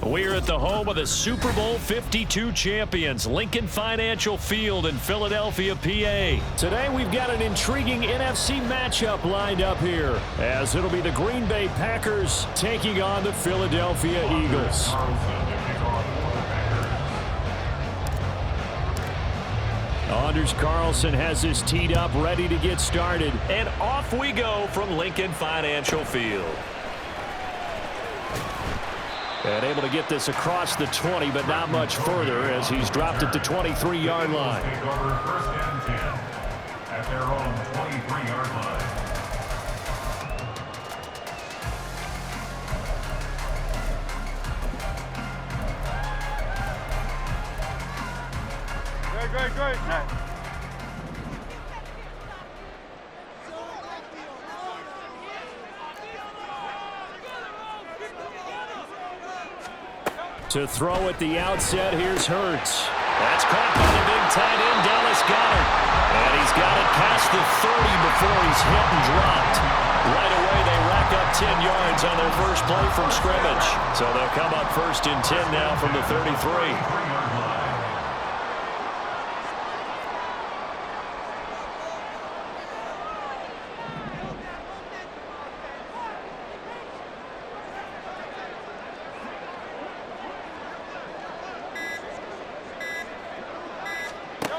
We're at the home of the Super Bowl 52 champions, Lincoln Financial Field in Philadelphia, PA. Today we've got an intriguing NFC matchup lined up here, as it'll be the Green Bay Packers taking on the Philadelphia Eagles. Anders Carlson has this teed up, ready to get started. And off we go from Lincoln Financial Field. And able to get this across the 20, but not much further as he's dropped at the 23-yard line. At their own 23-yard line. Great. To throw at the outset, here's Hurts. That's caught by the big tight end, Dallas Goedert. And he's got it past the 30 before he's hit and dropped. Right away, they rack up 10 yards on their first play from scrimmage. So they'll come up first and 10 now from the 33.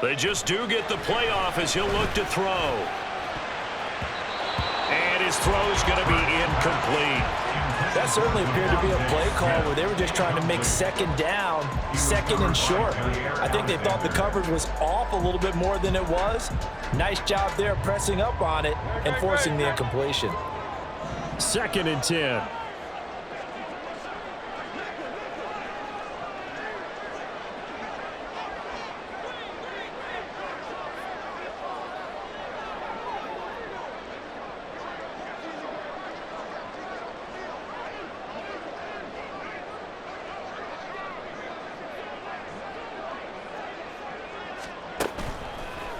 They just do get the playoff as he'll look to throw. And his throw's going to be incomplete. That certainly appeared to be a play call where they were just trying to make second down, second and short. I think they thought the coverage was off a little bit more than it was. Nice job there pressing up on it and forcing the incompletion. 2nd and 10.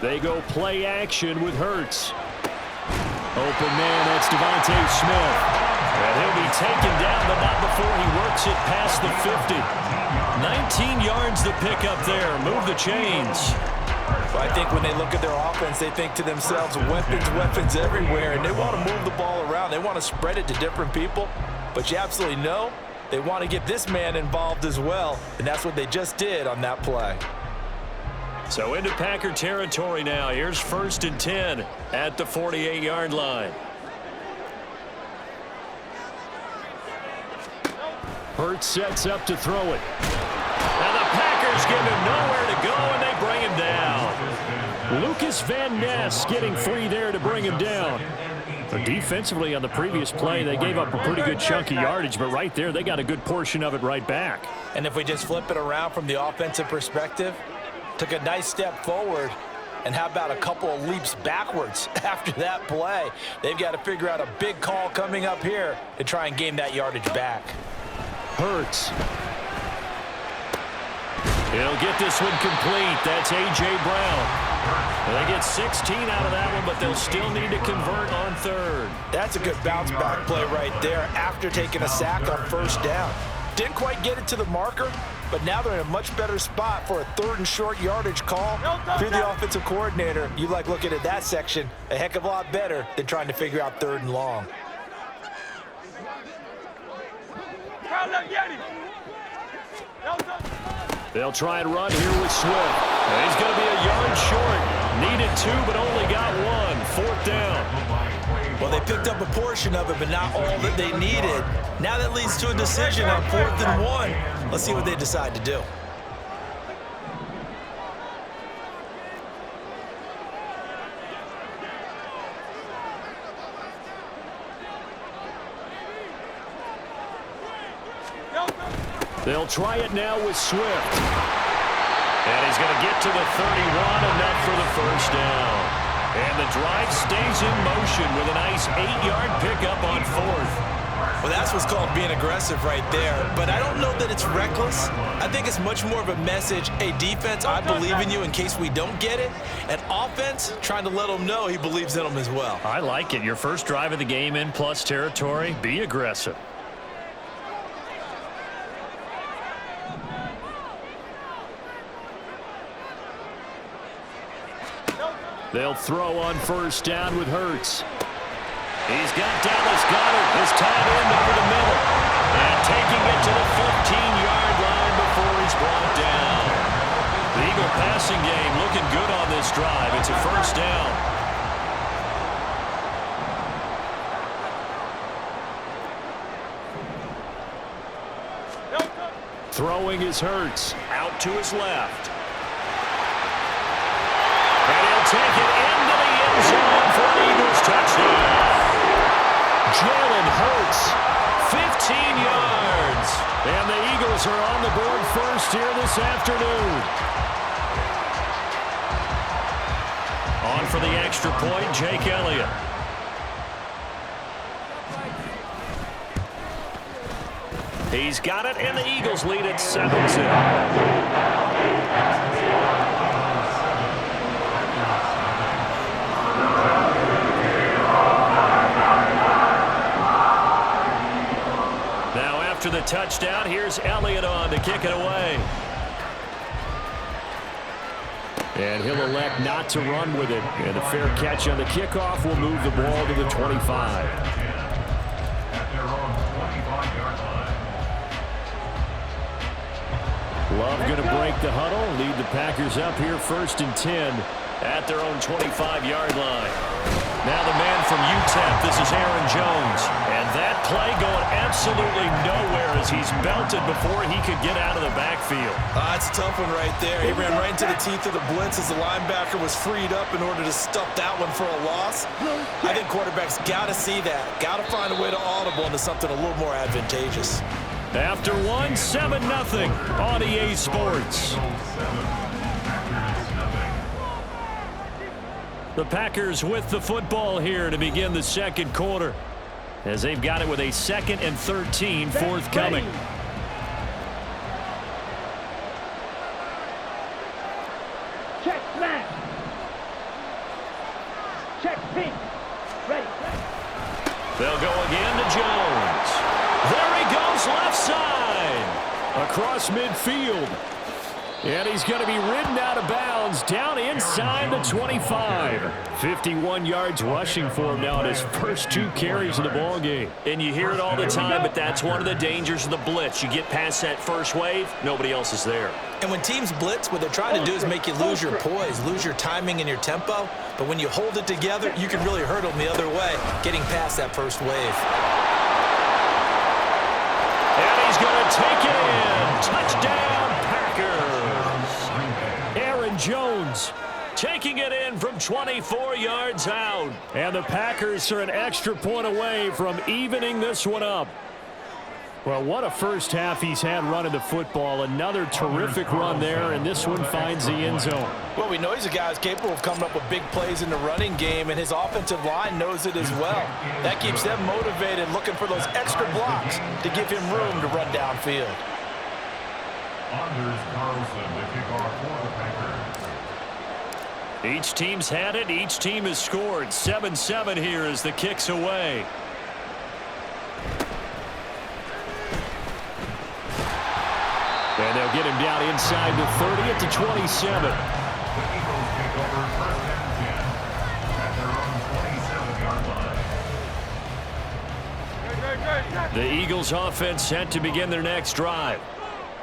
They go play action with Hurts. Open man, that's Devontae Smith. And he'll be taken down, but not before he works it past the 50. 19 yards to pick up there. Move the chains. Well, I think when they look at their offense, they think to themselves, weapons everywhere, and they want to move the ball around. They want to spread it to different people, but you absolutely know they want to get this man involved as well, and that's what they just did on that play. So into Packer territory now. Here's 1st and 10 at the 48-yard line. Hurts sets up to throw it. And the Packers give him nowhere to go, and they bring him down. Lucas Van Ness getting free there to bring him down. But defensively on the previous play, they gave up a pretty good chunk of yardage, but right there, they got a good portion of it right back. And if we just flip it around from the offensive perspective, took a nice step forward, and how about a couple of leaps backwards after that play? They've got to figure out a big call coming up here to try and gain that yardage back. Hurts. He'll get this one complete. That's A.J. Brown. They get 16 out of that one, but they'll still need to convert on 3rd. That's a good bounce back play right there after taking a sack on 1st down. Didn't quite get it to the marker, but now they're in a much better spot for a 3rd and short yardage call through the offensive coordinator. You like looking at that section a heck of a lot better than trying to figure out 3rd and long. They'll try and run here with Swift. And he's going to be a yard short. Needed 2, but only got 1. 4th down. Well, they picked up a portion of it, but not all that they needed. Now that leads to a decision on 4th and 1. Let's see what they decide to do. They'll try it now with Swift. And he's going to get to the 31, enough for the 1st down. And the drive stays in motion with a nice 8-yard pickup on 4th. Well, that's what's called being aggressive right there. But I don't know that it's reckless. I think it's much more of a message. Hey, defense, I believe in you in case we don't get it. And offense, trying to let them know he believes in them as well. I like it. Your first drive of the game in plus territory. Be aggressive. They'll throw on first down with Hurts. He's got Dallas Goedert, his tight end, over the middle. And taking it to the 15-yard line before he's brought down. The Eagle passing game looking good on this drive. It's a first down. Throwing is Hurts. Out to his left. And he'll take it into the end zone for an Eagles touchdown. Jalen Hurts, 15 yards. And the Eagles are on the board first here this afternoon. On for the extra point, Jake Elliott. He's got it, and the Eagles lead at 7-0. Now after the touchdown, here's Elliott on to kick it away. And he'll elect not to run with it. And a fair catch on the kickoff will move the ball to the 25. Love going to break the huddle, lead the Packers up here 1st and 10 at their own 25-yard line. Now the man from UTEP, this is Aaron Jones. And that play going absolutely nowhere as he's belted before he could get out of the backfield. That's a tough one right there. He ran right into the teeth of the blitz as the linebacker was freed up in order to stuff that one for a loss. I think quarterbacks got to see that. Got to find a way to audible into something a little more advantageous. After 7-0 on EA Sports. The Packers with the football here to begin the second quarter, as they've got it with a 2nd and 13 forthcoming. Check smash. Check pink. Ready. They'll go again to Jones. There he goes, left side. Across midfield. And he's going to be ridden out of bounds down inside the 25. 51 yards rushing for him now in his first 2 carries of the ball game. And you hear it all the time, but that's one of the dangers of the blitz. You get past that first wave, nobody else is there. And when teams blitz, what they're trying to do is make you lose your poise, lose your timing and your tempo. But when you hold it together, you can really hurt them the other way, getting past that first wave. And he's going to take it in. Touchdown, Packers. Aaron Jones taking it in from 24 yards out. And the Packers are an extra point away from evening this one up. Well, what a first half he's had running the football. Another terrific run there, and this one finds the end zone. Well, we know he's a guy who's capable of coming up with big plays in the running game, and his offensive line knows it as well. That keeps them motivated, looking for those extra blocks to give him room to run downfield. Anders Carlson, the kickoff for the Packers. Each team's had it. Each team has scored. 7-7 here as the kick's away. And they'll get him down inside the 30 at the 27. The Eagles take over 1st and 10 at their own 27-yard line. The Eagles offense set to begin their next drive.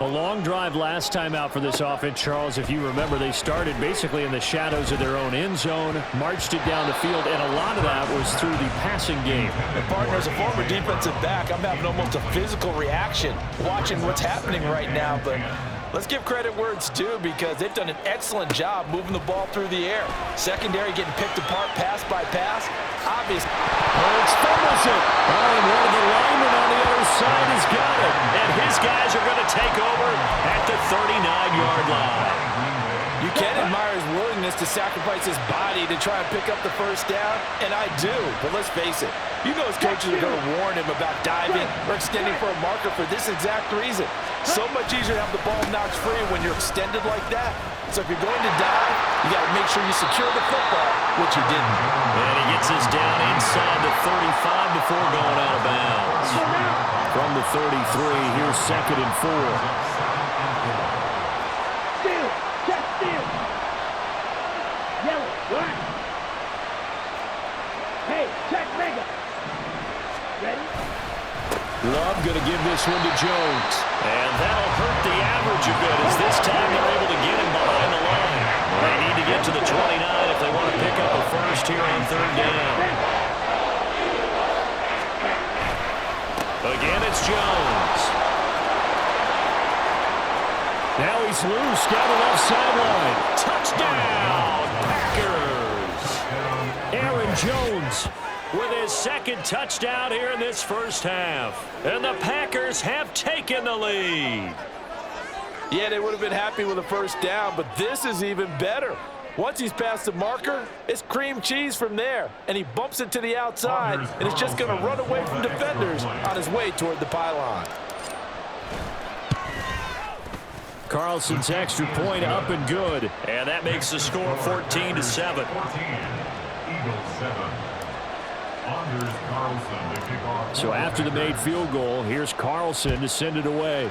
A long drive last time out for this offense, Charles. If you remember, they started basically in the shadows of their own end zone, marched it down the field, and a lot of that was through the passing game. And partner, as a former defensive back, I'm having almost a physical reaction watching what's happening right now. But let's give credit where it's due, because they've done an excellent job moving the ball through the air. Secondary getting picked apart pass by pass. Obvious. Hurts fumbles it. Oh, and one of the linemen on the other side has got it. And his guys are going to take over at the 39-yard line. You can admire his willingness to sacrifice his body to try and pick up the first down, and I do. But let's face it, you know his coaches are going to warn him about diving or extending for a marker for this exact reason. So much easier to have the ball knocked free when you're extended like that. So if you're going to dive, you got to make sure you secure the football, which he didn't. And he gets us down inside the 35 before going out of bounds. From the 33, here's 2nd and 4. Steal. Check steal. Yellow. Right. Love going to give this one to Jones. And that'll hurt the average a bit as this time they're able to get him behind the line. They need to get to the 29 if they want to pick up a first here on third down. Again, it's Jones. Now he's loose down the left sideline. Touchdown, Packers. Aaron Jones With his second touchdown here in this first half. And the Packers have taken the lead. Yeah, they would have been happy with a first down, but this is even better. Once he's past the marker, it's cream cheese from there. And he bumps it to the outside, and it's just going to run away from defenders on his way toward the pylon. Carlson's extra point up and good. And that makes the score 14-7. 14, Eagles 7. Anders Carlson to kick off. So after the made field goal, here's Carlson to send it away.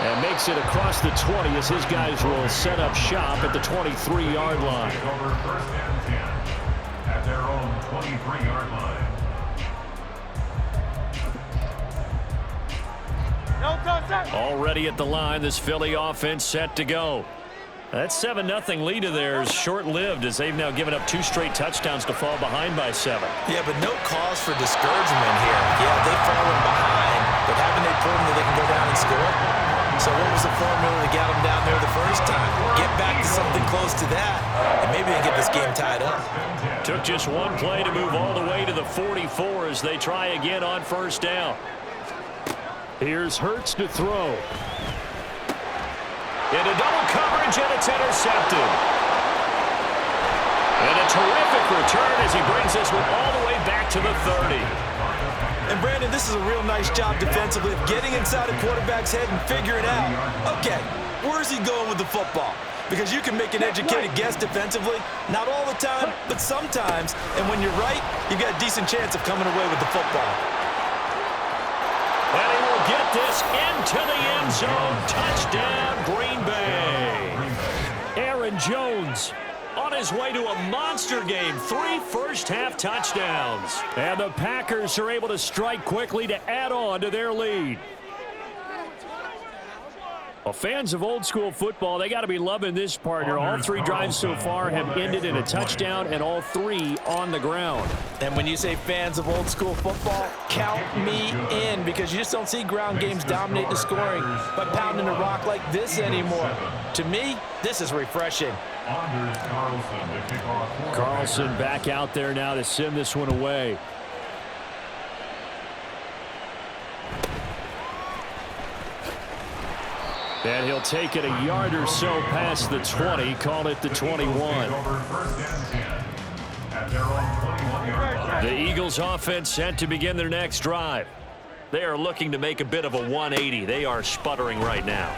And makes it across the 20 as his guys will set up shop at the 23-yard line. Over first and 10 at their own 23-yard line. Already at the line, this Philly offense set to go. That 7-0 lead of theirs short-lived as they've now given up 2 straight touchdowns to fall behind by 7. Yeah, but no cause for discouragement here. Yeah, they've fallen behind, but haven't they proven that they can go down and score? So what was the formula to get them down there the first time? Get back to something close to that, and maybe they get this game tied up. Took just one play to move all the way to the 44 as they try again on first down. Here's Hurts to throw. Into double coverage, and it's intercepted. And a terrific return as he brings this one all the way back to the 30. And Brandon, this is a real nice job defensively of getting inside a quarterback's head and figuring out, okay, where's he going with the football? Because you can make an educated guess defensively, not all the time, but sometimes. And when you're right, you've got a decent chance of coming away with the football. And he will get this into the end zone. Touchdown, Green Bay. Aaron Jones On his way to a monster game. 3 first-half touchdowns. And the Packers are able to strike quickly to add on to their lead. Well, fans of old-school football, they got to be loving this partner. All 3 drives so far have ended in a touchdown, and all 3 on the ground. And when you say fans of old-school football, count me in, because you just don't see ground games dominate the scoring by pounding the rock like this anymore. To me, this is refreshing. Anders Carlson to kick off. Carlson back out there now to send this one away. And he'll take it a yard or so past the 20, call it the 21. The Eagles offense set to begin their next drive. They are looking to make a bit of a 180. They are sputtering right now.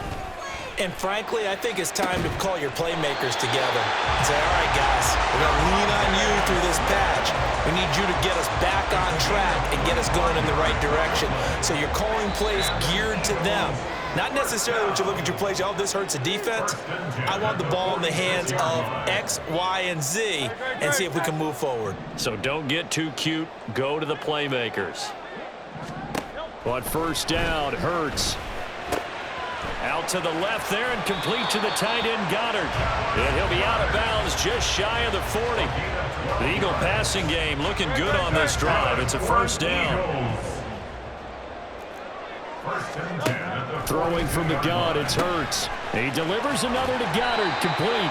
And frankly, I think it's time to call your playmakers together and say, all right, guys, we're going to lean on you through this patch. We need you to get us back on track and get us going in the right direction. So you're calling plays geared to them. Not necessarily when you look at your plays, oh, this hurts the defense. I want the ball in the hands of X, Y, and Z and see if we can move forward. So don't get too cute. Go to the playmakers. On first down, Hurts. Out to the left there and complete to the tight end, Goddard. And he'll be out of bounds just shy of the 40. The Eagle passing game looking good on this drive. It's a first down. Throwing from the gun, it's Hurts. He delivers another to Goddard, complete.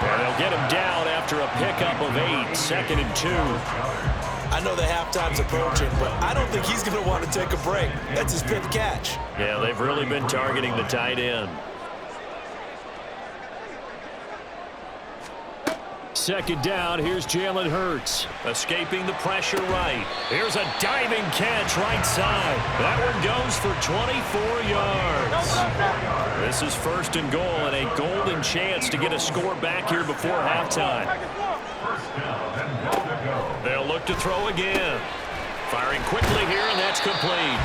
And they'll get him down after a pickup of 8, 2nd and 2. I know the halftime's approaching, but I don't think he's going to want to take a break. That's his 5th catch. Yeah, they've really been targeting the tight end. Second down, here's Jalen Hurts. Escaping the pressure right. Here's a diving catch right side. That one goes for 24 yards. This is 1st and goal and a golden chance to get a score back here before halftime. They'll look to throw again. Firing quickly here, and that's complete.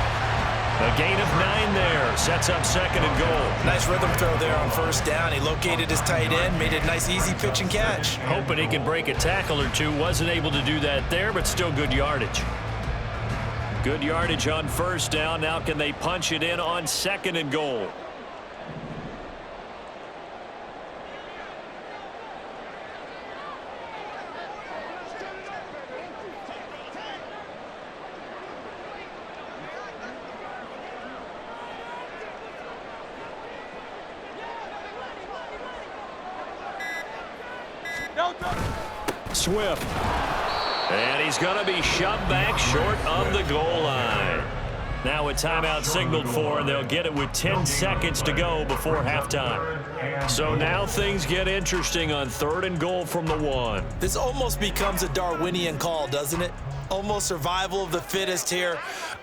A gain of 9 there. Sets up 2nd and goal. Nice rhythm throw there on 1st down. He located his tight end, made it a nice easy pitch and catch. Hoping he can break a tackle or two. Wasn't able to do that there, but still good yardage. Good yardage on 1st down. Now can they punch it in on 2nd and goal? Swift. And he's going to be shoved back short of the goal line. Now a timeout signaled for, and they'll get it with 10 seconds to go before halftime. So now things get interesting on 3rd and goal from the 1. This almost becomes a Darwinian call, doesn't it? Almost survival of the fittest here.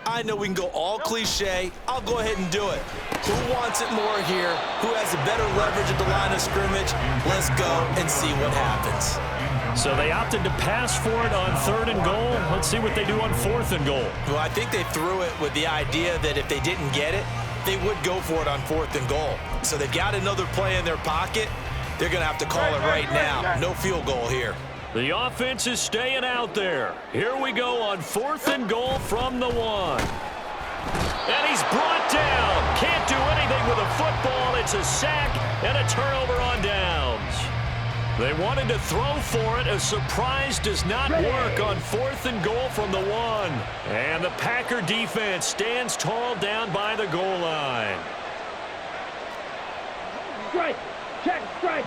I know we can go all cliche. I'll go ahead and do it. Who wants it more here? Who has the better leverage at the line of scrimmage? Let's go and see what happens. So they opted to pass for it on 3rd and goal. Let's see what they do on 4th and goal. Well, I think they threw it with the idea that if they didn't get it, they would go for it on 4th and goal. So they've got another play in their pocket. They're going to have to call it right now. No field goal here. The offense is staying out there. Here we go on 4th and goal from the 1. And he's brought down. Can't do anything with a football. It's a sack and a turnover on downs. They wanted to throw for it. A surprise does not work on 4th and goal from the 1. And the Packer defense stands tall down by the goal line. Strike. Check. Strike.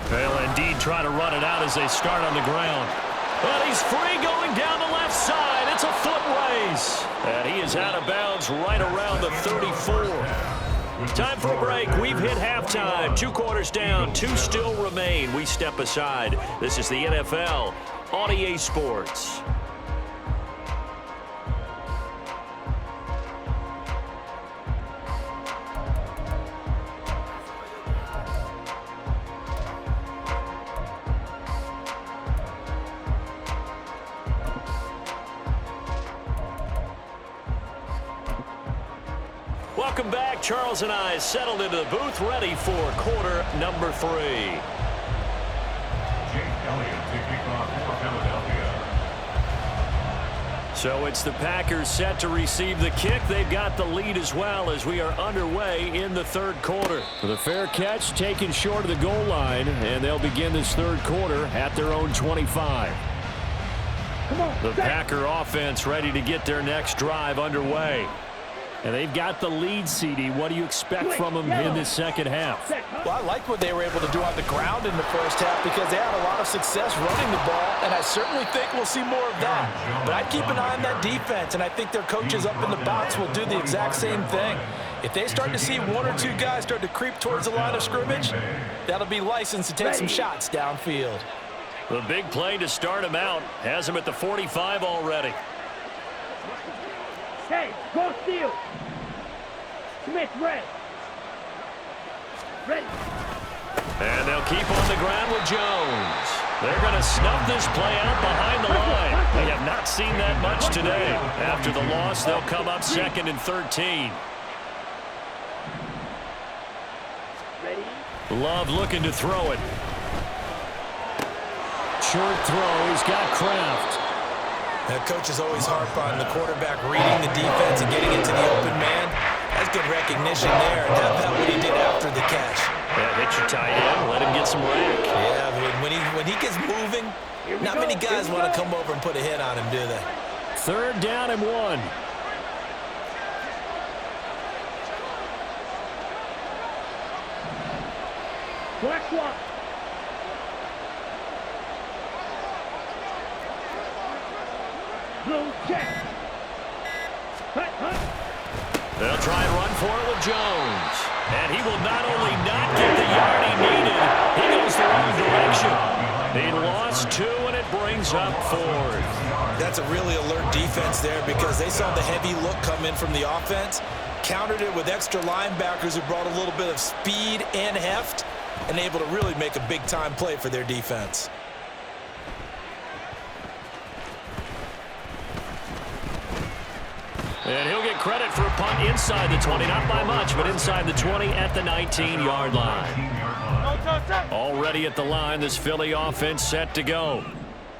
They'll indeed try to run it out as they start on the ground. But he's free going down the left side. It's a foot race. And he is out of bounds right around the 34. Time for a break. We've hit halftime. 2 quarters down. 2 still remain. We step aside. This is the NFL on EA Sports. Welcome back. Charles and I settled into the booth, ready for quarter number 3. Jake Elliott to kick off for Philadelphia. So it's the Packers set to receive the kick. They've got the lead as well as we are underway in the 3rd quarter. The fair catch taken short of the goal line, and they'll begin this 3rd quarter at their own 25. The Packer offense ready to get their next drive underway. And they've got the lead, CD. What do you expect from them in this 2nd half? Well, I like what they were able to do on the ground in the 1st half because they had a lot of success running the ball, and I certainly think we'll see more of that. But I'd keep an eye on that defense, and I think their coaches up in the box will do the exact same thing. If they start to see 1 or 2 guys start to creep towards the line of scrimmage, that'll be licensed to take some shots downfield. The big play to start him out has him at the 45 already. Hey, go steal. Smith, ready. Ready. And they'll keep on the ground with Jones. They're going to snuff this play out behind the line. They have not seen that much today. After the loss, they'll come up 2nd and 13. Ready. Love looking to throw it. Short throw. He's got Kraft. Now, coaches always harp on the quarterback reading the defense and getting into the open man. That's good recognition there. And how about what he did after the catch? Yeah, hit your tight end. Let him get some rack. Yeah, when he gets moving, not many guys want to come over and put a hit on him, do they? 3rd down and 1. Black one. Blue check. Hut. They'll try and run for it with Jones. And he will not only not get the yard he needed, he goes the wrong direction. He lost 2, and it brings up 4th. That's a really alert defense there because they saw the heavy look come in from the offense, countered it with extra linebackers who brought a little bit of speed and heft, and able to really make a big-time play for their defense. And he'll get credit for a punt inside the 20, not by much, but inside the 20 at the 19-yard line. Already at the line, this Philly offense set to go.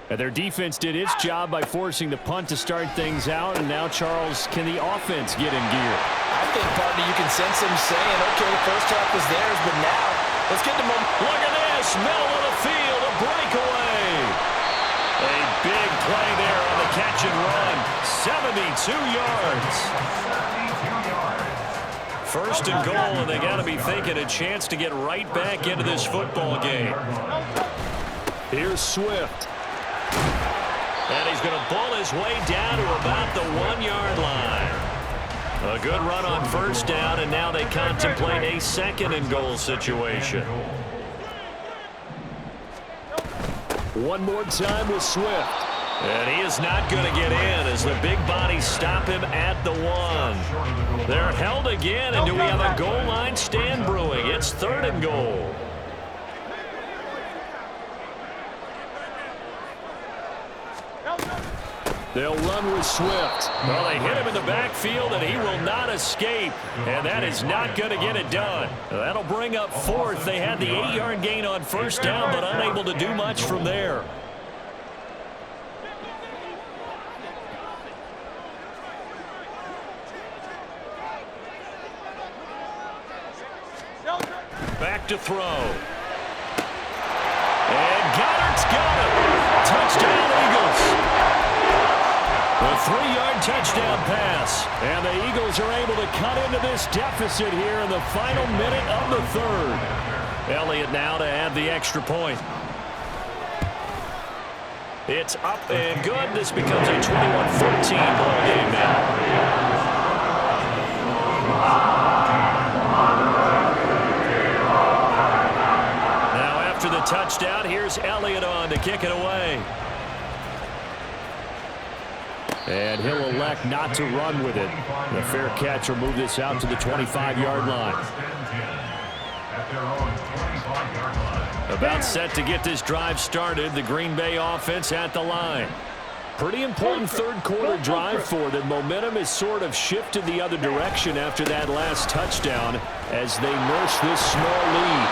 And their defense did its job by forcing the punt to start things out, and now, Charles, can the offense get in gear? I think, partner, you can sense them saying, okay, the first half was theirs, but now let's get the momentum. Look at this, middle of the field, a breakaway. A big play there on the catch and run, 72 yards. First and goal, and they got to be thinking a chance to get right back into this football game. Here's Swift. And he's going to pull his way down to about the 1-yard line. A good run on first down, and now they contemplate a second and goal situation. One more time with Swift. And he is not going to get in as the big bodies stop him at the 1. They're held again, and do we have a goal line stand brewing? It's third and goal. They'll run with Swift. Well, they hit him in the backfield, and he will not escape. And that is not going to get it done. That'll bring up fourth. They had the 8-yard gain on first down, but unable to do much from there. Back to throw. And Goddard's got it. Touchdown, Eagles. A 3-yard touchdown pass. And the Eagles are able to cut into this deficit here in the final minute of the third. Elliott now to add the extra point. It's up and good. This becomes a 21-14 ball game now. After the touchdown, here's Elliott on to kick it away. And he'll elect not to run with it. The fair catch will move this out to the 25-yard line. About set to get this drive started. The Green Bay offense at the line. Pretty important third quarter drive for them. Momentum has sort of shifted the other direction after that last touchdown as they nurse this small lead.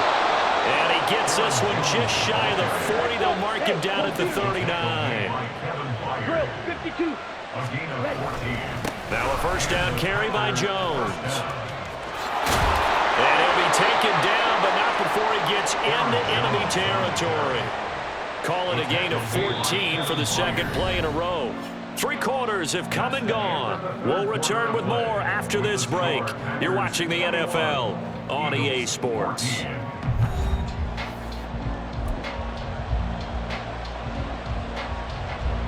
And he gets this one just shy of the 40. They'll mark him down at the 39. 52. Now a first down carry by Jones. And he'll be taken down, but not before he gets into enemy territory. Call it a gain of 14 for the second play in a row. 3 quarters have come and gone. We'll return with more after this break. You're watching the NFL on EA Sports.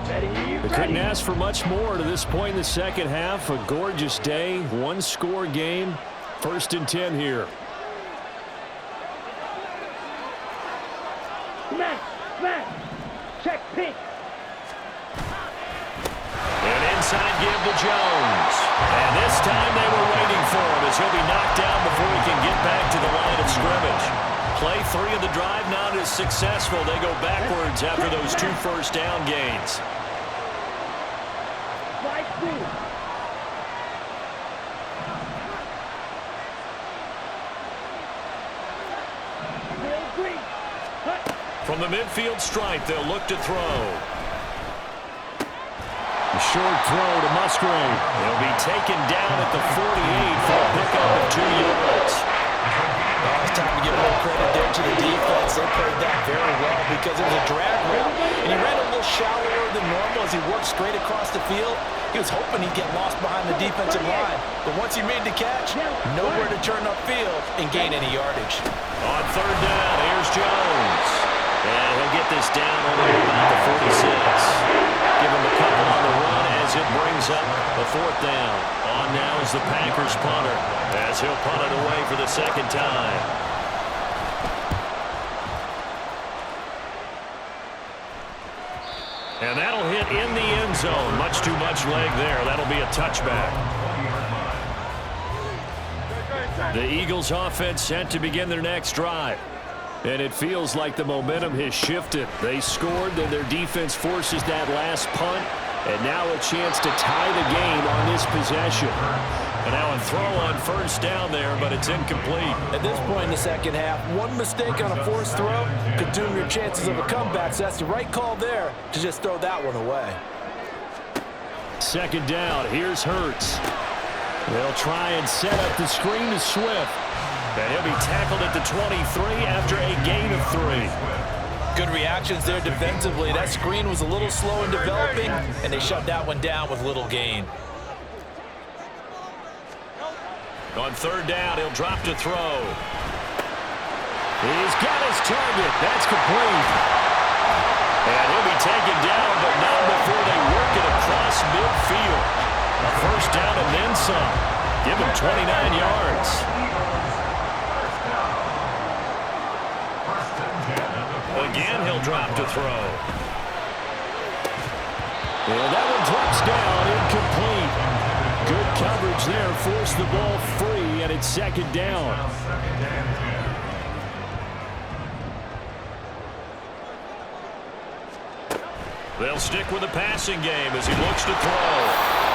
They couldn't ask for much more to this point in the second half. A gorgeous day, 1-score game. First and 10 here. Smash. Check pink. An inside give to Jones. And this time they were waiting for him as he'll be knocked down before he can get back to the line of scrimmage. Play 3 of the drive not as successful. They go backwards after those 2 first down gains. From the midfield stripe, they'll look to throw. A short throw to Musgrave. He'll be taken down at the 48 for a pickup of 2 yards. Well, it's time to give more credit there to the defense. They played that very well because it was a drag route, and he ran a little shallower than normal as he worked straight across the field. He was hoping he'd get lost behind the defensive line, but once he made the catch, nowhere to turn upfield and gain any yardage. On third down, here's Jones. And he'll get this down only about the 46. Give him a couple on the run as it brings up the 4th down. On now is the Packers punter as he'll punt it away for the second time. And that'll hit in the end zone. Much too much leg there. That'll be a touchback. The Eagles offense set to begin their next drive. And it feels like the momentum has shifted. They scored, then their defense forces that last punt. And now a chance to tie the game on this possession. And now a throw on first down there, but it's incomplete. At this point in the second half, one mistake on a forced throw could doom your chances of a comeback, so that's the right call there to just throw that one away. Second down, here's Hurts. They'll try and set up the screen to Swift. And he'll be tackled at the 23 after a gain of 3. Good reactions there defensively. That screen was a little slow in developing, and they shut that one down with little gain. On third down, he'll drop to throw. He's got his target. That's complete. And he'll be taken down, but not before they work it across midfield. A first down and then some. Give him 29 yards. Again, he'll drop to throw. And that one drops down, incomplete. Good coverage there, forced the ball free, and it's second down. They'll stick with the passing game as he looks to throw.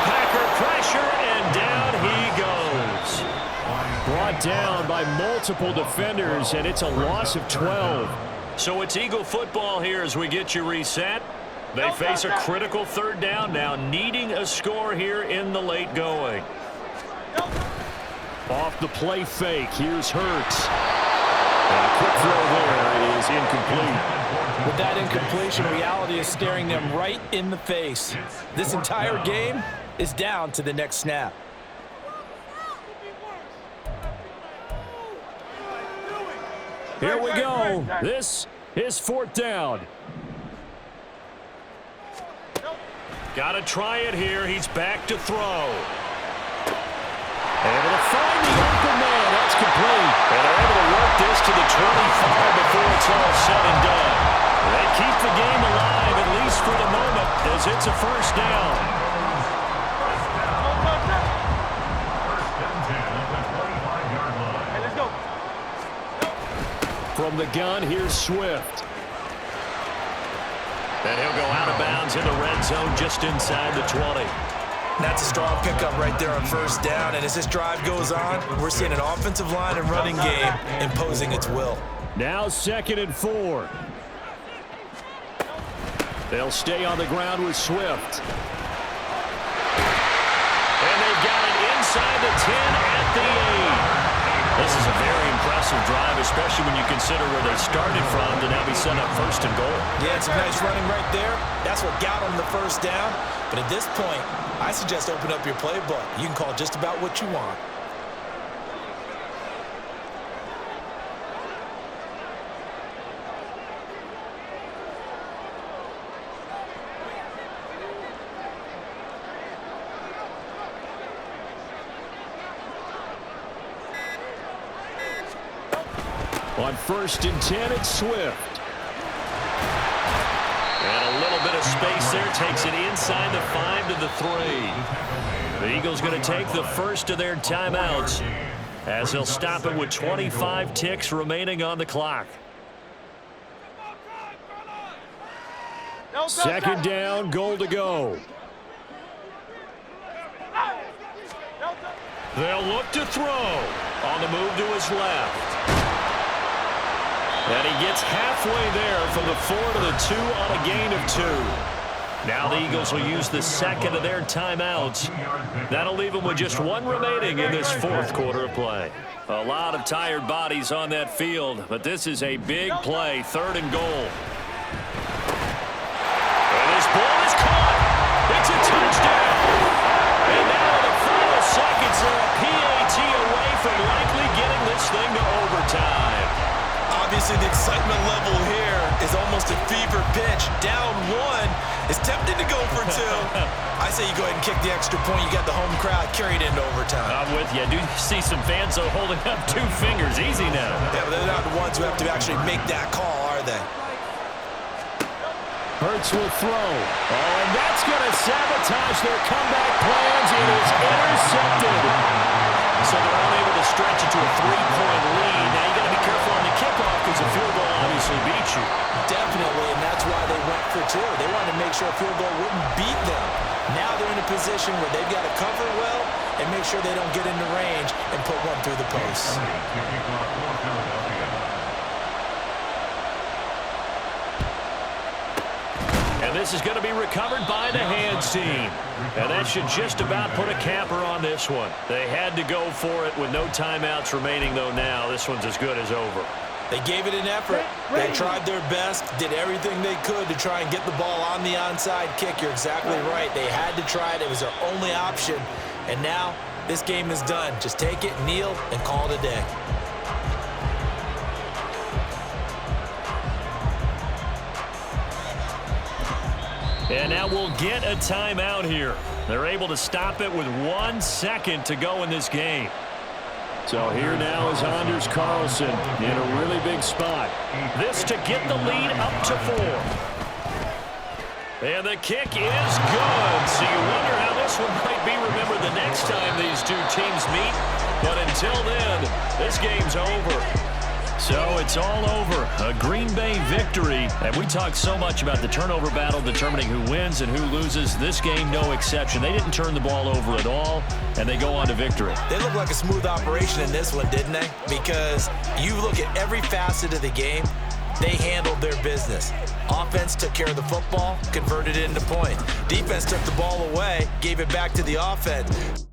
Packer pressure, and down he goes. Brought down by multiple defenders, and it's a loss of 12. So it's Eagle football here as we get you reset. They face a critical third down now, needing a score here in the late going. Off the play fake, here's Hurts. And a quick throw there, it is incomplete. With that incompletion, reality is staring them right in the face. This entire game is down to the next snap. Here we go. This is fourth down. Got to try it here. He's back to throw. Able to find the open man. That's complete. And they're able to work this to the 25 before it's all said and done. They keep the game alive, at least for the moment, as it's a first down. From the gun, here's Swift. And he'll go out of bounds in the red zone just inside the 20. That's a strong pickup right there on first down, and as this drive goes on, we're seeing an offensive line and running game imposing its will. Now 2nd and 4. They'll stay on the ground with Swift. And they've got it inside the 10 at the 8. This is a very impressive drive, especially when you consider where they started from to now be set up 1st and goal. Yeah, it's a nice running right there. That's what got them the first down. But at this point, I suggest open up your playbook. You can call just about what you want. On 1st and 10, it's Swift. And a little bit of space there. Takes it inside the 5 to the 3. The Eagles going to take the first of their timeouts as they'll stop it with 25 ticks remaining on the clock. 2nd down, goal to go. They'll look to throw. On the move to his left. And he gets halfway there from the 4 to the 2 on a gain of 2. Now the Eagles will use the second of their timeouts. That'll leave them with just one remaining in this 4th quarter of play. A lot of tired bodies on that field, but this is a big play, 3rd and goal. And this ball is caught. It's a touchdown. And now in the final seconds, they're a PAT away from likely getting this thing to overtime. Obviously, the excitement level here is almost a fever pitch. Down 1 is tempted to go for 2. I say you go ahead and kick the extra point. You got the home crowd carried into overtime. I'm with you. I do see some fans, though, holding up 2 fingers. Easy now. Yeah, but they're not the ones who have to actually make that call, are they? Hurts will throw. Oh, and that's going to sabotage their comeback plans. It is intercepted. So they're unable to stretch it to a 3-point lead. Now you got to be careful on the kickoff because a field goal obviously beat you. Definitely, and that's why they went for two. They wanted to make sure a field goal wouldn't beat them. Now they're in a position where they've got to cover well and make sure they don't get into range and put one through the post. And this is going to be recovered by the hands team. And that should just about put a capper on this one. They had to go for it with no timeouts remaining, though now this one's as good as over. They gave it an effort. They tried their best, did everything they could to try and get the ball on the onside kick. You're exactly right. They had to try it. It was their only option. And now this game is done. Just take it, kneel, and call it a day. And now we'll get a timeout here. They're able to stop it with 1 second to go in this game. So here now is Anders Carlson in a really big spot. This to get the lead up to 4. And the kick is good. So you wonder how this one might be remembered the next time these two teams meet. But until then, this game's over. So it's all over. A Green Bay victory. And we talked so much about the turnover battle determining who wins and who loses. This game, no exception. They didn't turn the ball over at all, and they go on to victory. They look like a smooth operation in this one, didn't they? Because you look at every facet of the game, they handled their business. Offense took care of the football, converted it into points. Defense took the ball away, gave it back to the offense.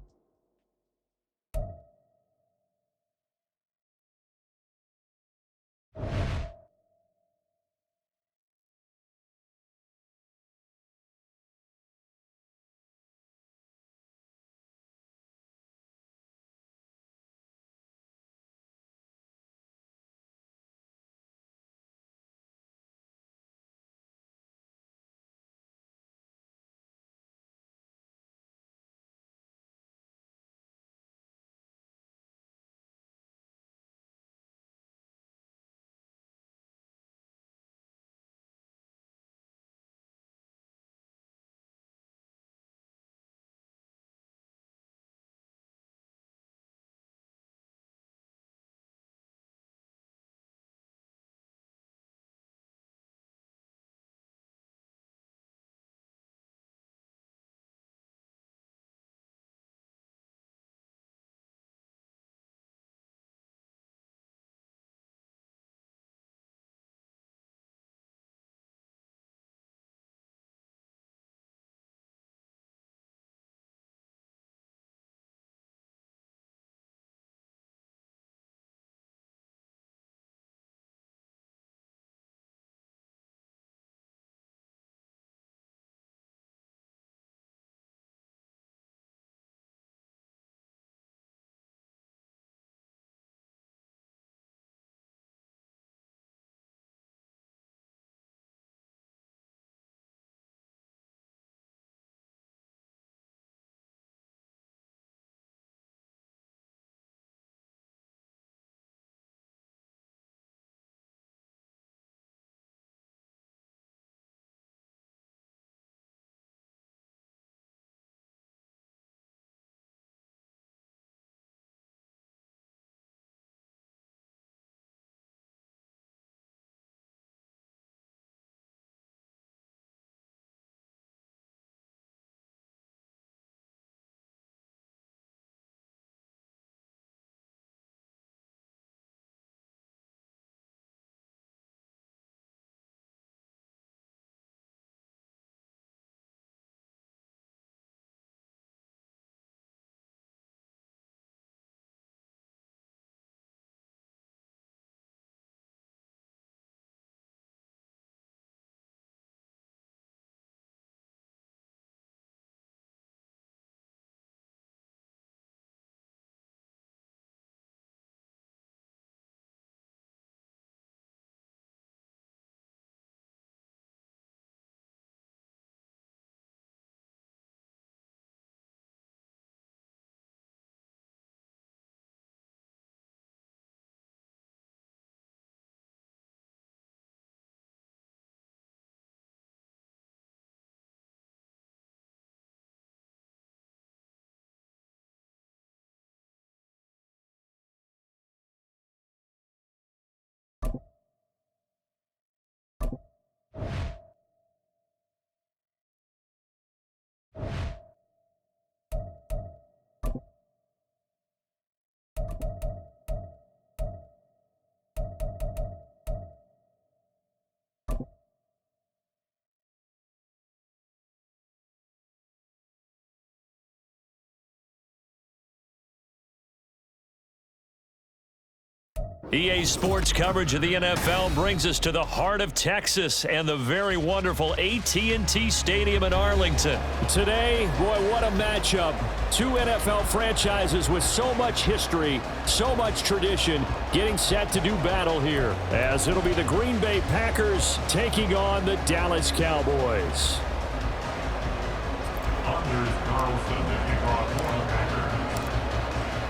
EA Sports coverage of the NFL brings us to the heart of Texas and the very wonderful AT&T Stadium in Arlington. Today, boy, what a matchup. Two NFL franchises with so much history, so much tradition, getting set to do battle here, as it'll be the Green Bay Packers taking on the Dallas Cowboys.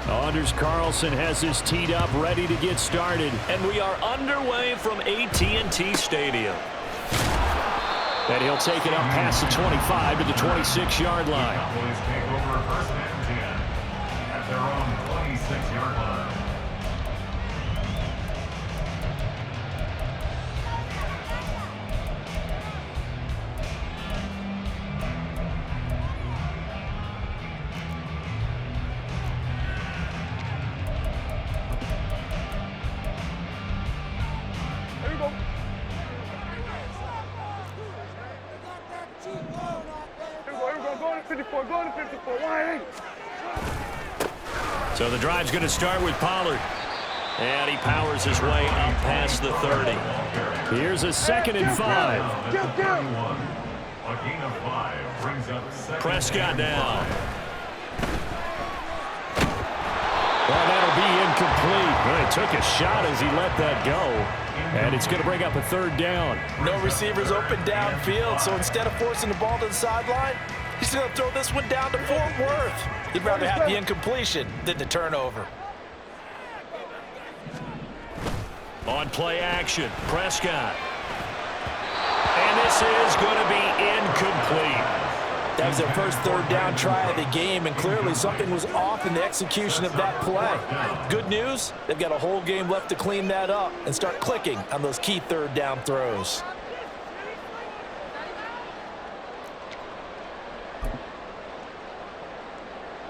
Anders Carlson has his teed up, ready to get started. And we are underway from AT&T Stadium. And he'll take it up past the 25 to the 26-yard line. Cowboys take over first and 10 at their own 26-yard line. So the drive's going to start with Pollard. And he powers his way up past the 30. Here's a 2nd and 5. A gain of 5 brings up Prescott now. Well, that'll be incomplete. Well, he took a shot as he let that go. And it's going to bring up a 3rd down. No receivers open downfield, so instead of forcing the ball to the sideline, he's going to throw this one down to Fort Worth. He'd rather have the incompletion than the turnover. On play action, Prescott. And this is going to be incomplete. That was their first 3rd down try of the game, and clearly something was off in the execution of that play. Good news, they've got a whole game left to clean that up and start clicking on those key 3rd down throws.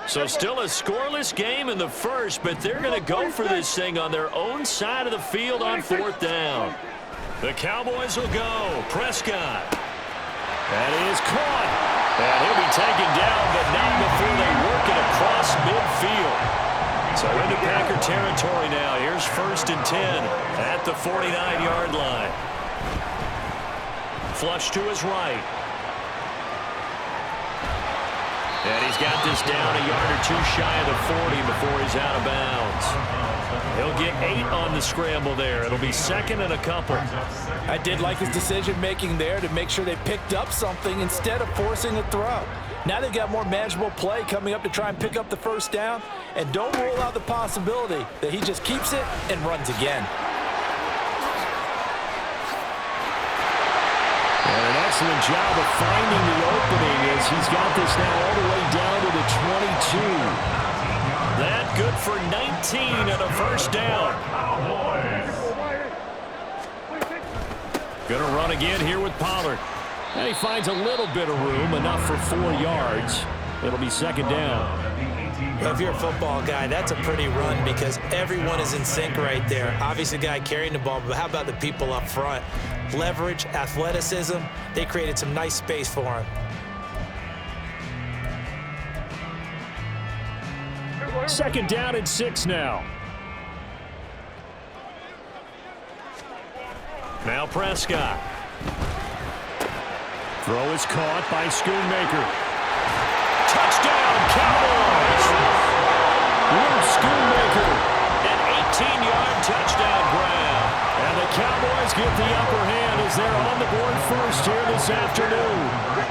So still a scoreless game in the first, but they're going to go for this thing on their own side of the field on 4th down. The Cowboys will go. Prescott. That is caught. And he'll be taken down, but not before they work it across midfield. So into Packer territory now. Here's 1st and 10 at the 49-yard line. Flush to his right. And he's got this down a yard or 2 shy of the 40 before he's out of bounds. He'll get 8 on the scramble there. It'll be 2nd and a couple. I did like his decision-making there to make sure they picked up something instead of forcing a throw. Now they've got more manageable play coming up to try and pick up the 1st down, and don't rule out the possibility that he just keeps it and runs again. And an excellent job of finding the opening as he's got this now all the way down to the 22. That good for 19 and a 1st down. Going to run again here with Pollard. And he finds a little bit of room, enough for 4 yards. It'll be 2nd down. Well, if you're a football guy, that's a pretty run because everyone is in sync right there. Obviously, the guy carrying the ball, but how about the people up front? Leverage, athleticism, they created some nice space for him. 2nd down and 6 now. Now Prescott. Throw is caught by Schoonmaker. Touchdown, Cowboys! Luke Schoonmaker. An 18-yard touchdown grab. And the Cowboys get the upper hand as they're on the board first here this afternoon.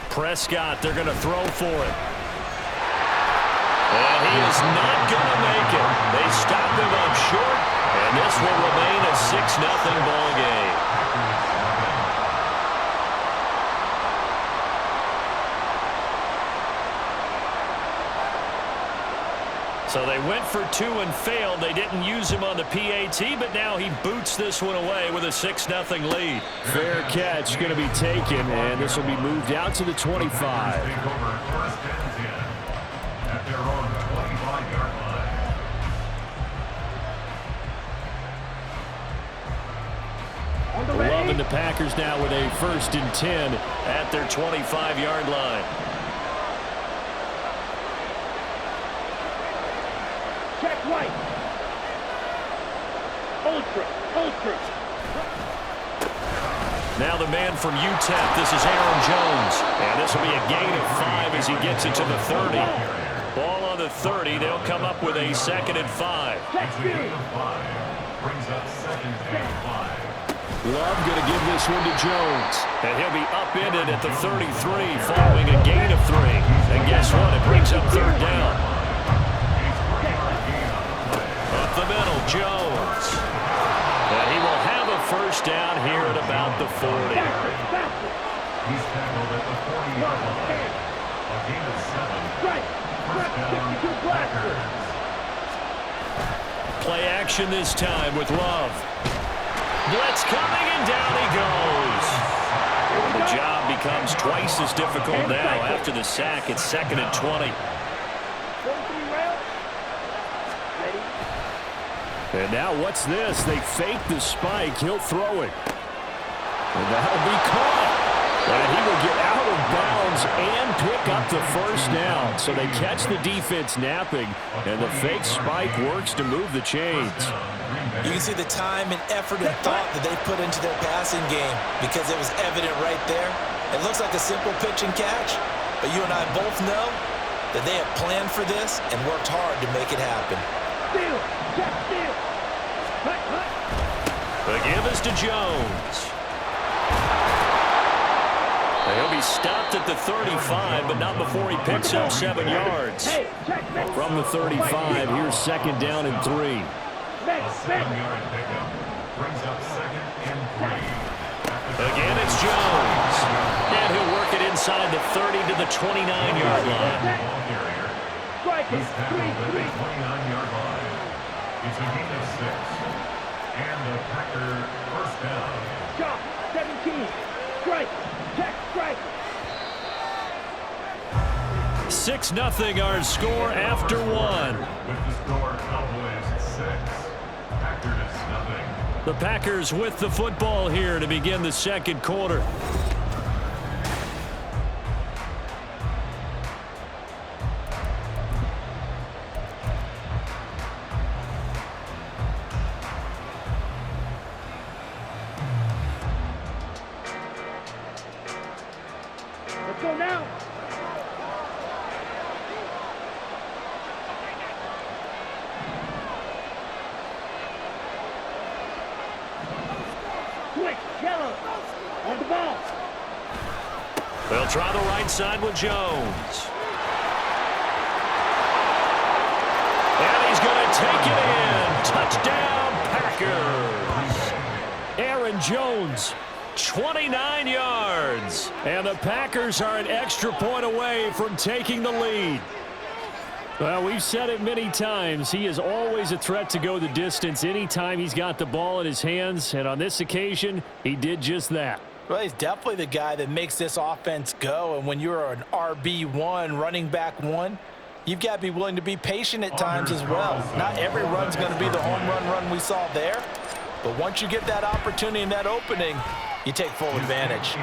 Prescott, they're going to throw for it. And he is not going to make it. They stop him up short, and this will remain a 6-0 ball game. So they went for 2 and failed. They didn't use him on the PAT, but now he boots this one away with a 6-0 lead. Fair catch going to be taken, and this will be moved out to the 25. Take over 1st and 10 at their own 25-yard line. involving the Packers now with a 1st and 10 at their 25-yard line. Check right. Ultra. Now the man from UTEP, this is Aaron Jones. And this will be a gain of 5 as he gets it to the 30. Ball on the 30. They'll come up with a 2nd and 5. Brings up 2nd and 5. Love going to give this one to Jones. And he'll be upended at the 33 following a gain of 3. And guess what? It brings up 3rd down. Up the middle, Jones. And he will have a 1st down here at about the 40. He's tackled at the 40-yard line. A gain of 7. First down, Packers. Play action this time with Love. Blitz coming, and down he goes. The job becomes twice as difficult now after the sack. It's 2nd and 20. And now what's this? They fake the spike. He'll throw it. And that'll be caught. And he will get out of bounds and pick up the 1st down. So they catch the defense napping, and the fake spike works to move the chains. You can see the time and effort and thought that they put into their passing game because it was evident right there. It looks like a simple pitch and catch, but you and I both know that they have planned for this and worked hard to make it happen. The give is to Jones. He'll be stopped at the 35, but not before he picks up 7 yards. From the 35, here's 2nd down and 3. A 7-yard pickup brings up 2nd and 3. Again, it's Jones. And he'll work it inside the 30 to the 29-yard line. He's tackled at the 29-yard line. It's a gain of 6. And the Packer 1st down. Shot, 17. Strike. Check, strike. 6-0 our score after 1. With the score, Cowboys 6. Packers 0. The Packers with the football here to begin the 2nd quarter. Let's go now. Switch, yellow. On the ball. They'll try the right side with Jones. And he's going to take it in. Touchdown, Packers. Aaron Jones, 29 yards. And the Packers are an extra point away from taking the lead. Well, we've said it many times. He is always a threat to go the distance anytime he's got the ball in his hands. And on this occasion, he did just that. Well, he's definitely the guy that makes this offense go. And when you're an RB1, running back 1, you've got to be willing to be patient at times as well. Not every run's going to be the home run we saw there. But once you get that opportunity and that opening, you take full advantage.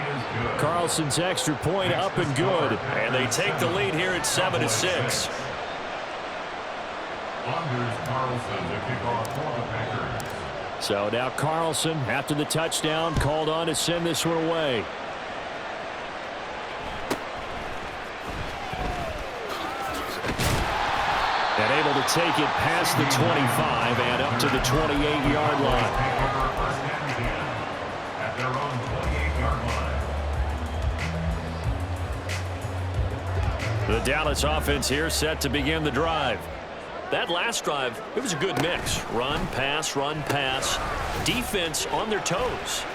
Carlson's extra point up and good. And they take the lead here at 7-6. Anders Carlson to kick off for the Packers. So now Carlson, after the touchdown, called on to send this one away. And able to take it past the 25 and up to the 28-yard line. At their own 28-yard line. The Dallas offense here set to begin the drive. That last drive, it was a good mix. Run, pass, defense on their toes.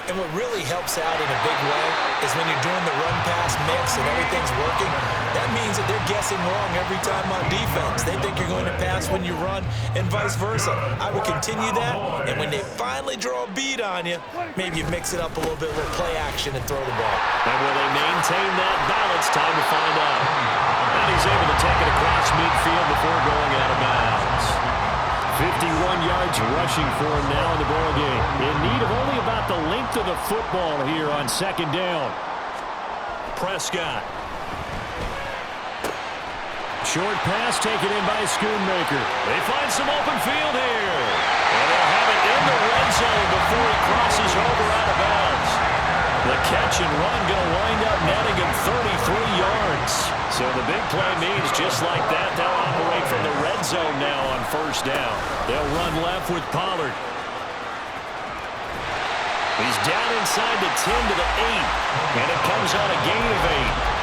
And what really helps out in a big way is when you're doing the run-pass mix and everything's working, that means that they're guessing wrong every time on defense. They think you're going to pass when you run and vice versa. I would continue that, and when they finally draw a beat on you, maybe you mix it up a little bit with play action and throw the ball. And will they maintain that balance? Time to find out. And he's able to take it across midfield before going out of bounds. 51 yards rushing for him now in the ballgame. In need of only about the length of the football here on second down. Prescott. Short pass taken in by Schoonmaker. They find some open field here. And they'll have it in the red zone before he crosses over out of bounds. The catch and run going to wind up netting him 33 yards. So the big play means just like that, they'll operate from the red zone now on first down. They'll run left with Pollard. He's down inside the 10 to the 8. And it comes on a gain of 8.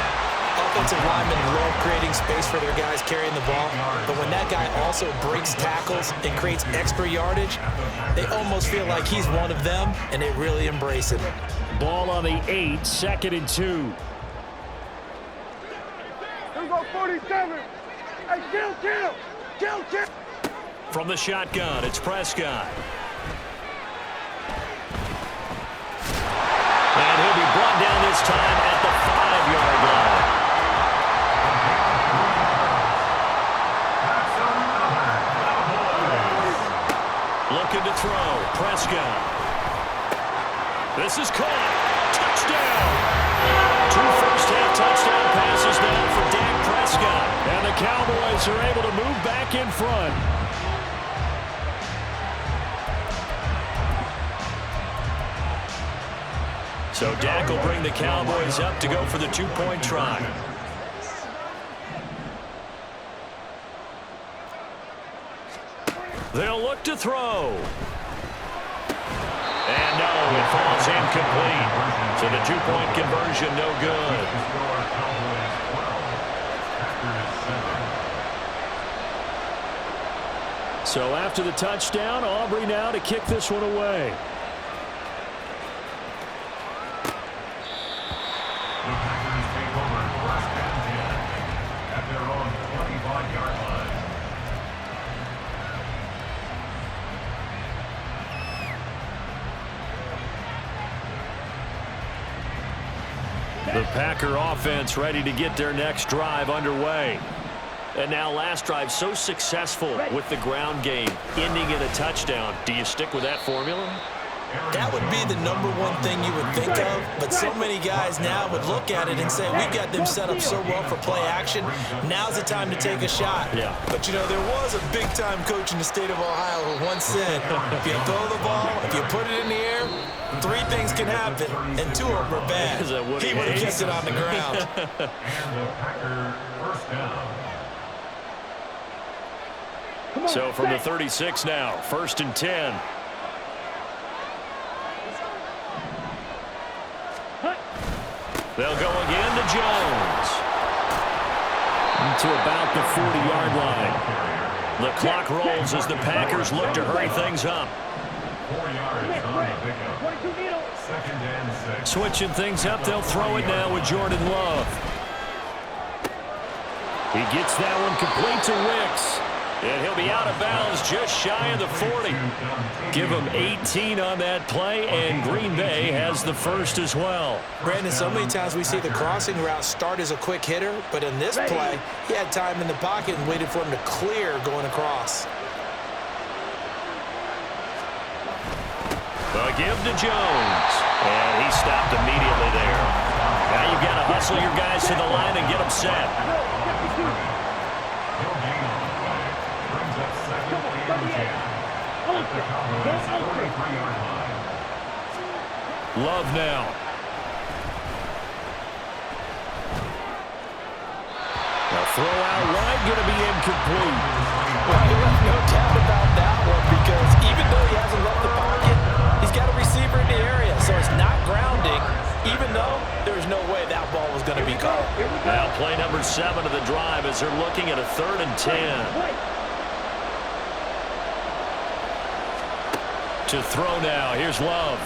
Offensive linemen love creating space for their guys carrying the ball, but when that guy also breaks tackles and creates extra yardage, they almost feel like he's one of them, and they really embrace it. Ball on the 8, 2nd and 2. Here we go, 47. Hey, kill. From the shotgun, it's Prescott. And he'll be brought down this time at the 5-yard line. Looking to throw. Prescott. This is caught. Touchdown. 2 first-half touchdown passes now for Dak Prescott. And the Cowboys are able to move back in front. So Dak will bring the Cowboys up to go for the 2-point try. They'll look to throw. And no, it falls incomplete. So the 2-point conversion no good. So after the touchdown, Aubrey now to kick this one away. The Packers take over first and 10 at their own 25-yard line. The Packer offense ready to get their next drive underway. And now last drive so successful with the ground game, ending in a touchdown. Do you stick with that formula? That would be the number one thing you would think of, but so many guys now would look at it and say, we've got them set up so well for play action, now's the time to take a shot. Yeah. But, you know, there was a big-time coach in the state of Ohio who once said, if you throw the ball, if you put it in the air, 3 things can happen, and 2 of them are bad. He would have kept it on the ground. And the Packer first down. So from the 36 now, 1st and 10. They'll go again to Jones. To about the 40-yard line. The clock rolls as the Packers look to hurry things up. 4 yards on the pickup. 2nd and 6. Switching things up, they'll throw it now with Jordan Love. He gets that one complete to Wicks. And he'll be out of bounds just shy of the 40. Give him 18 on that play, and Green Bay has the first as well. Brandon, so many times we see the crossing route start as a quick hitter, but in this play, he had time in the pocket and waited for him to clear going across. The give to Jones. And he stopped immediately there. Now you've got to hustle your guys to the line and get them set. Love now. The throw out wide going to be incomplete. Well, no doubt about that one, because even though he hasn't left the pocket, he's got a receiver in the area, so it's not grounding, even though there's no way that ball was going to be caught. Now play number 7 of the drive as they're looking at a 3rd and 10. To throw now. Here's Love.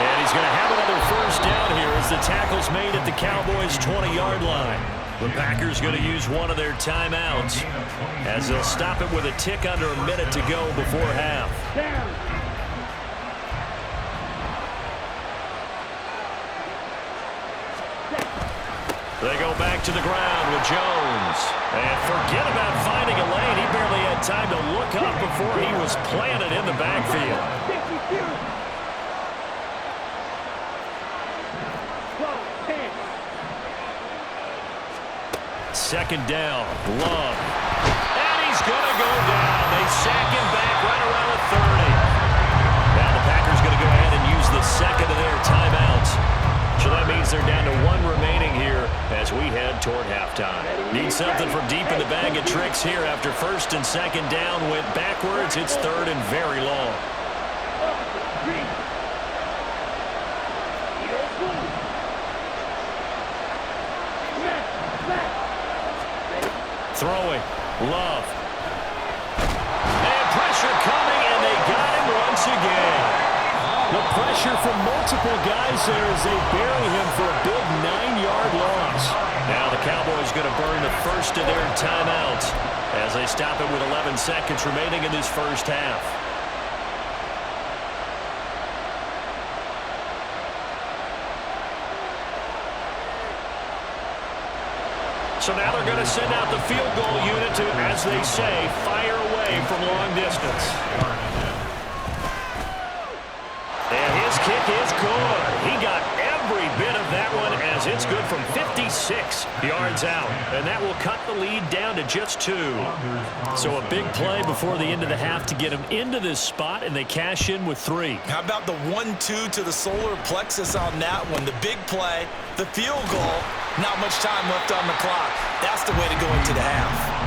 And he's going to have another first down here as the tackle's made at the Cowboys' 20-yard line. The Packers going to use one of their timeouts as they'll stop it with a tick under a minute to go before half. They go back to the ground with Jones. And forget about finding a lane. He barely had time to look up before he was planted in the backfield. Second down, Love. And he's going to go down. They sack him back right around the 30. Now the Packers going to go ahead and use the second of their timeouts. So that means they're down to one remaining here as we head toward halftime. Need something from deep in the bag of tricks here after first and second down went backwards. It's third and very long. Throwing, Love. And pressure coming, and they got him once again. The pressure from multiple guys there as they bury him for a big 9-yard loss. Now the Cowboys going to burn the first of their timeouts as they stop it with 11 seconds remaining in this first half. So now they're going to send out the field goal unit to, as they say, fire away from long distance. And his kick is good. He got every bit of that one as it's good from 56 yards out. And that will cut the lead down to just 2. So a big play before the end of the half to get them into this spot, and they cash in with 3. How about the 1-2 to the solar plexus on that one? The big play, the field goal, not much time left on the clock. That's the way to go into the half.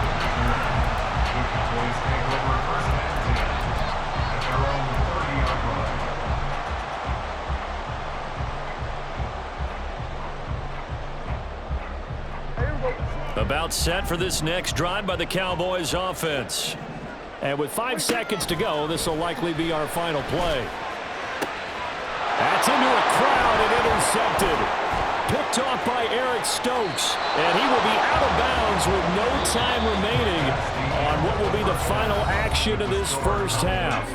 About set for this next drive by the Cowboys offense. And with 5 seconds to go, this will likely be our final play. That's into a crowd and intercepted. Picked off by Eric Stokes. And he will be out of bounds with no time remaining on what will be the final action of this first half.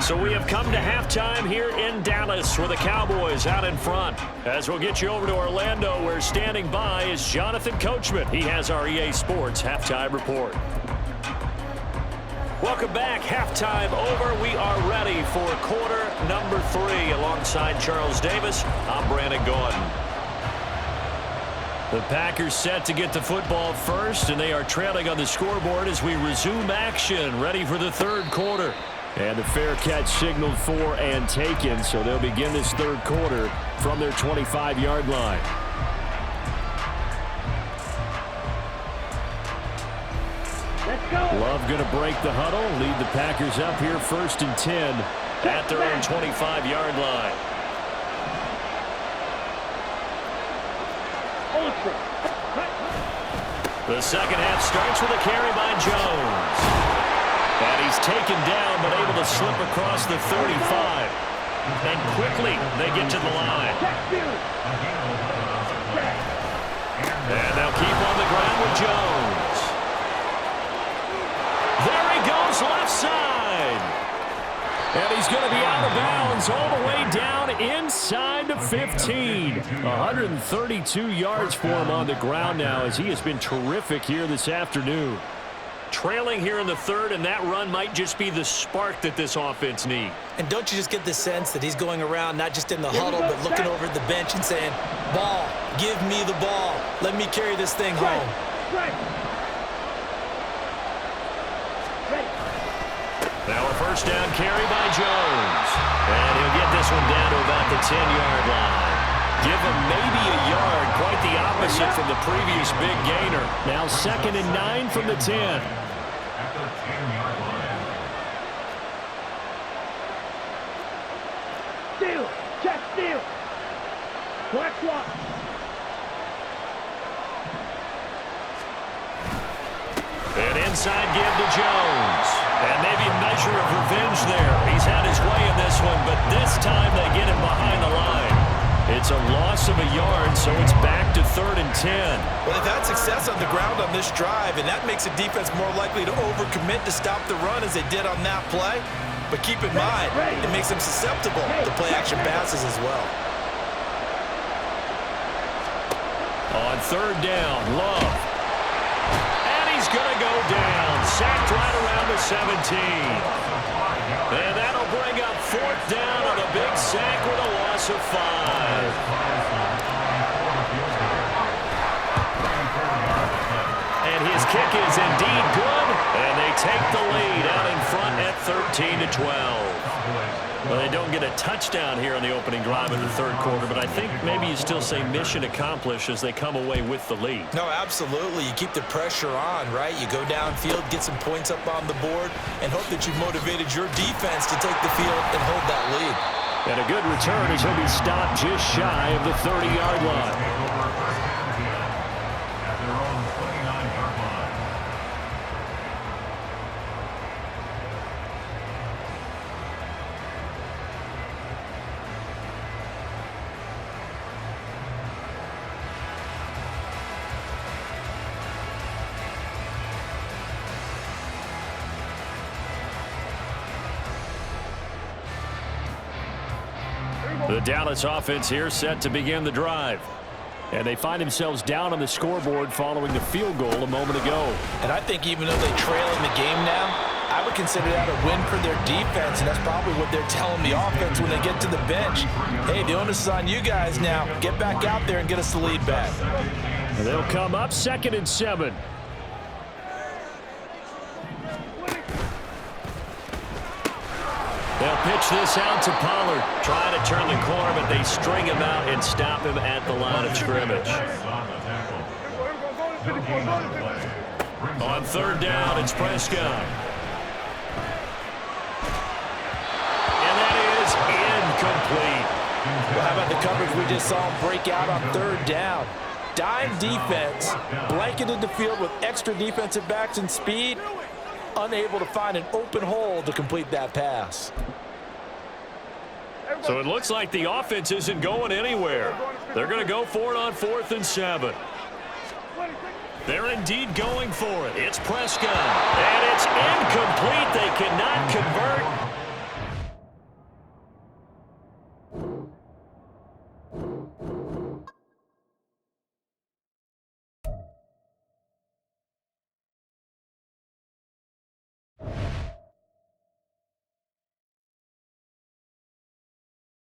So we have come to halftime here in Dallas with the Cowboys out in front. As we'll get you over to Orlando, where standing by is Jonathan Coachman. He has our EA Sports halftime report. Welcome back. Halftime over. We are ready for quarter number 3. Alongside Charles Davis, I'm Brandon Gordon. The Packers set to get the football first, and they are trailing on the scoreboard as we resume action, ready for the third quarter. And the fair catch signaled for and taken, so they'll begin this third quarter from their 25-yard line. Let's go. Love going to break the huddle, lead the Packers up here first and 10 at their own 25-yard line. The second half starts with a carry by Jones. And he's taken down, but able to slip across the 35. And quickly, they get to the line. And they'll keep on the ground with Jones. There he goes, left side. And he's going to be out of bounds all the way down inside the 15. 132 yards for him on the ground now, as he has been terrific here this afternoon. Trailing here in the third, and that run might just be the spark that this offense needs. And don't you just get the sense that he's going around, not just in the huddle, but looking over at the bench and saying, ball, give me the ball. Let me carry this thing home. Now a first down carry by Jones. And he'll get this one down to about the 10-yard line. Give him maybe a yard, quite the opposite from the previous big gainer. Now 2nd and 9 from the 10. At the 10-yard line. Steal. Check steal. Black swap. An inside give to Jones. And maybe a measure of revenge there. He's had his way in this one, but this time they get him behind the line. It's a loss of a yard, so it's back to 3rd and 10. Well, they've had success on the ground on this drive, and that makes a defense more likely to overcommit to stop the run as they did on that play. But keep in mind, it makes them susceptible to play-action passes as well. On 3rd down, Love. going to go down. Sacked right around the 17. And that'll bring up fourth down on a big sack with a loss of 5. And his kick is indeed good, and they take the lead out in front at 13-12. Well, they don't get a touchdown here in the opening drive of the third quarter, but I think maybe you still say mission accomplished as they come away with the lead. No, absolutely. You keep the pressure on, right? You go downfield, get some points up on the board, and hope that you've motivated your defense to take the field and hold that lead. And a good return as he'll be stopped just shy of the 30-yard line. The Dallas offense here set to begin the drive. And they find themselves down on the scoreboard following the field goal a moment ago. And I think even though they trail in the game now, I would consider that a win for their defense, and that's probably what they're telling the offense when they get to the bench. Hey, the onus is on you guys now. Get back out there and get us the lead back. And they'll come up 2nd and 7. They'll pitch this out to Pollard. Trying to turn the corner, but they string him out and stop him at the line of scrimmage. On third down, it's Prescott. And that is incomplete. Well, how about the coverage we just saw him break out on third down? Dime defense, blanketed the field with extra defensive backs and speed, unable to find an open hole to complete that pass. So it looks like the offense isn't going anywhere. They're going to go for it on 4th and 7. They're indeed going for it. It's Prescott. And it's incomplete. They cannot convert.